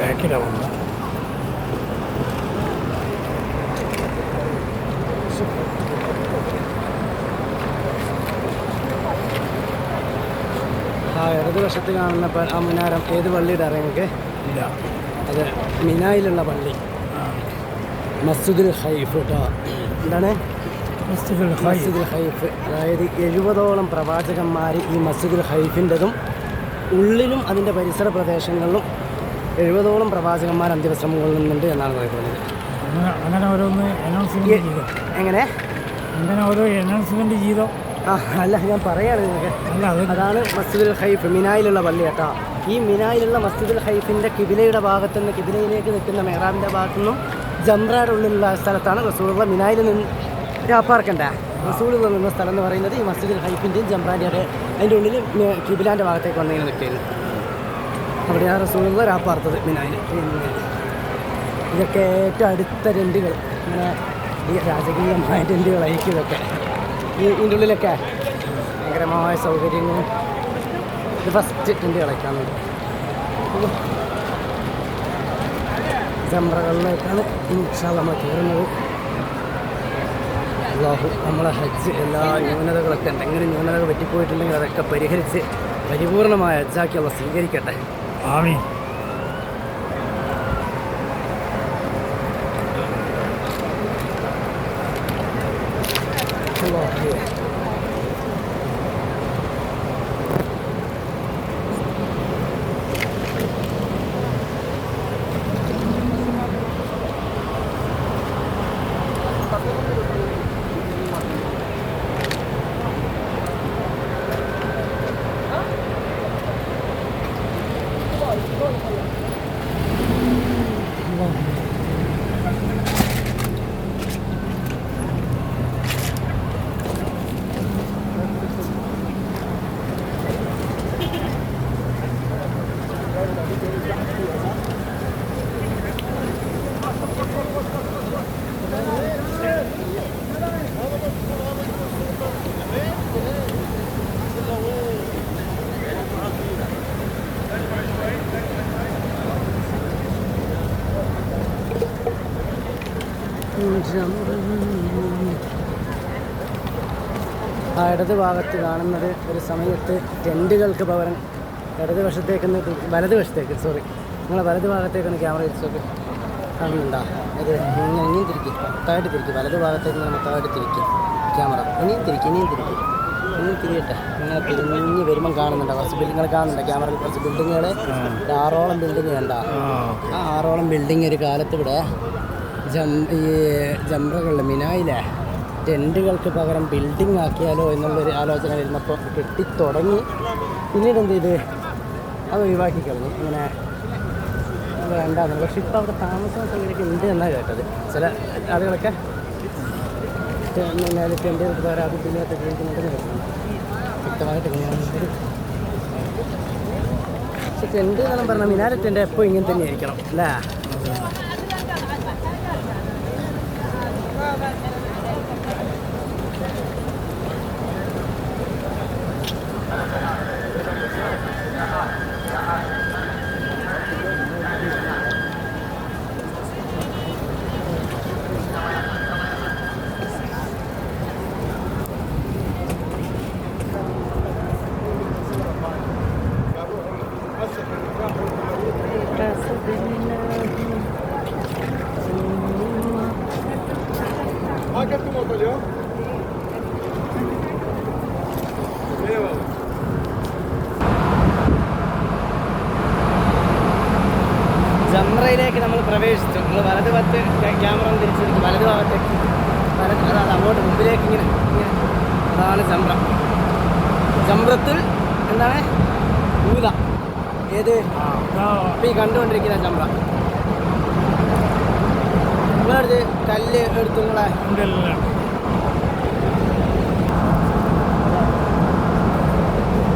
ബാക്കിലാവുന്നു. ഇടതുവശത്ത് കാണുന്ന ആ മുനാരം ഏത് പള്ളിയുടെ അറിയാം നിങ്ങൾക്ക്? ഇല്ല. അത് മിനായിലുള്ള പള്ളി, മസ്ജിദുൽ ഹൈഫ് കേട്ടോ. എന്താണ് മസ്ജിദുൽ ഹൈഫ്? അതായത് 70ഓളം പ്രവാചകന്മാർ ഈ മസ്ജിദുൽ ഹൈഫിൻ്റെതും ഉള്ളിലും അതിൻ്റെ പരിസര പ്രദേശങ്ങളിലും 70ഓളം പ്രവാചകന്മാർ അന്ത്യവിശ്രമം കൊള്ളുന്നുണ്ട് എന്നാണ് പറയുന്നത്. അങ്ങനെ ഓരോന്ന് അനൗൺസ്മെൻറ്റ് ചെയ്തോ? എങ്ങനെ അങ്ങനെ ഓരോ അനൗൺസ്മെൻറ്റ് ചെയ്തോ? അല്ല, ഞാൻ പറയുകയാണ് നിങ്ങൾക്ക്. അതാണ് മസ്ജിദുൽ ഹൈഫ്, മിനായിലുള്ള പള്ളി കേട്ടോ. ഈ മിനായിലുള്ള മസ്ജിദുൽ ഹൈഫിൻ്റെ കിബിലയുടെ ഭാഗത്തുനിന്ന്, കിബിലയിലേക്ക് നിൽക്കുന്ന മെഹ്റാബിൻ്റെ ഭാഗത്തുനിന്നും ജംറയുടെ ഉള്ളിലുള്ള സ്ഥലത്താണ് റസൂലുള്ള മിനായിൽ നിന്ന് രാപ്പാർക്കണ്ട. റസൂലുള്ള നിന്ന സ്ഥലം എന്ന് പറയുന്നത് ഈ മസ്ജിദുൽ ഹൈഫിൻ്റെയും ജംറാൻ്റെയൊക്കെ അതിൻ്റെ ഉള്ളിൽ കിബിലാൻ്റെ ഭാഗത്തേക്ക് വന്നിങ്ങനെ നിൽക്കുന്നത്. അവിടെയാണ് റസൂലുള്ള രാപ്പാർത്തത് മിനായിൽ. ഇതൊക്കെ ഏറ്റവും അടുത്ത ടെൻറ്റുകൾ, ഇങ്ങനെ ഈ രാജകീയമായ ടെൻറ്റുകളായിരിക്കും ഇതൊക്കെ. ഇതിൻ്റെ ഉള്ളിലൊക്കെ ഭയങ്കരമായ സൗകര്യങ്ങളും. ഇത് ഫസ്റ്റ് ടെൻറ്റുകളൊക്കെയാണ്. ജംറകളിലേക്കാണ് ഇൻഷാ നമ്മൾ കയറുന്നത്. അല്ലാഹു നമ്മളെ ഹജ്ജ് എല്ലാ ന്യൂനതകളൊക്കെ എന്തെങ്കിലും ന്യൂനതകൾ പറ്റിപ്പോയിട്ടുണ്ടെങ്കിൽ അതൊക്കെ പരിഹരിച്ച് പരിപൂർണമായ ഹജ്ജാക്കി അള്ളാഹു സ്വീകരിക്കട്ടെ. ആമീൻ. ആ ഇടത് ഭാഗത്ത് കാണുന്നത് ഒരു സമയത്ത് ടെൻറ്റുകൾക്ക് പകരം ഇടതുവശത്തേക്കൊന്ന് നിങ്ങളെ വലത് ഭാഗത്തേക്കൊന്ന് ക്യാമറ വെച്ചൊക്കെ കാണുന്നുണ്ടോ? ഇത് ഇനിയും തിരിക്കും, മൊത്തമായിട്ട് തിരിക്കും. വലത് ഭാഗത്തേക്ക് മൊത്തമായിട്ട് തിരിക്കും ക്യാമറ. ഇനിയും തിരിയട്ടെ. ഇങ്ങനെ തിരിഞ്ഞ് വരുമ്പം കാണുന്നുണ്ടോ? കുറച്ച് ബിൽഡിങ്ങൾ കാണുന്നുണ്ടോ? ക്യാമറയിൽ കുറച്ച് ബിൽഡിങ്ങുകൾ, 6ഓളം ബിൽഡിങ് കണ്ടോ? ആ 6ഓളം ബിൽഡിങ് ഒരു കാലത്ത് ഇവിടെ ഈ ജംറകളിൽ മിനായിലെ ടെൻറ്റുകൾക്ക് പകരം ബിൽഡിംഗ് ആക്കിയാലോ എന്നുള്ളൊരു ആലോചന വരുന്നപ്പോൾ കെട്ടിത്തുടങ്ങി. പിന്നീട് എന്ത് ചെയ്ത് അത് ഒഴിവാക്കി കളഞ്ഞു. ഇങ്ങനെ വേണ്ടാന്ന്. പക്ഷെ ഇപ്പോൾ അവിടെ താമസ സൗകര്യമൊക്കെ ഉണ്ട് എന്നാണ് കേട്ടത്. ചില ആളുകളൊക്കെ ടെൻറ്റുകൾക്ക് പകരം അത് പിന്നീട് ഉപയോഗിക്കുന്നുണ്ടെന്ന് കേൾക്കുന്നു. വ്യക്തമായിട്ട് എങ്ങനെയാണ്. പക്ഷെ ടെൻറ്റ് എന്നെല്ലാം പറഞ്ഞാൽ മിനാരെ ടെൻറ്റ് എപ്പോൾ ഇങ്ങനെ തന്നെ ആയിരിക്കണം അല്ലേ? ജംറയിലേക്ക് നമ്മൾ പ്രവേശിച്ചു. നമ്മൾ വലത് ഭാഗത്ത് ക്യാമറ തിരിച്ചിരിക്കും. വലത് ഭാഗത്തേക്ക് അതാണ് അങ്ങോട്ട് മുമ്പിലേക്ക് ഇങ്ങനെ. അതാണ് ജംറത്തുൽ എന്താണ് ഊദ. ഏത് ഈ കണ്ടുകൊണ്ടിരിക്കുന്ന ജംറ. നിങ്ങളെടുത്ത് കല്ല് എടുത്തു നിങ്ങളെ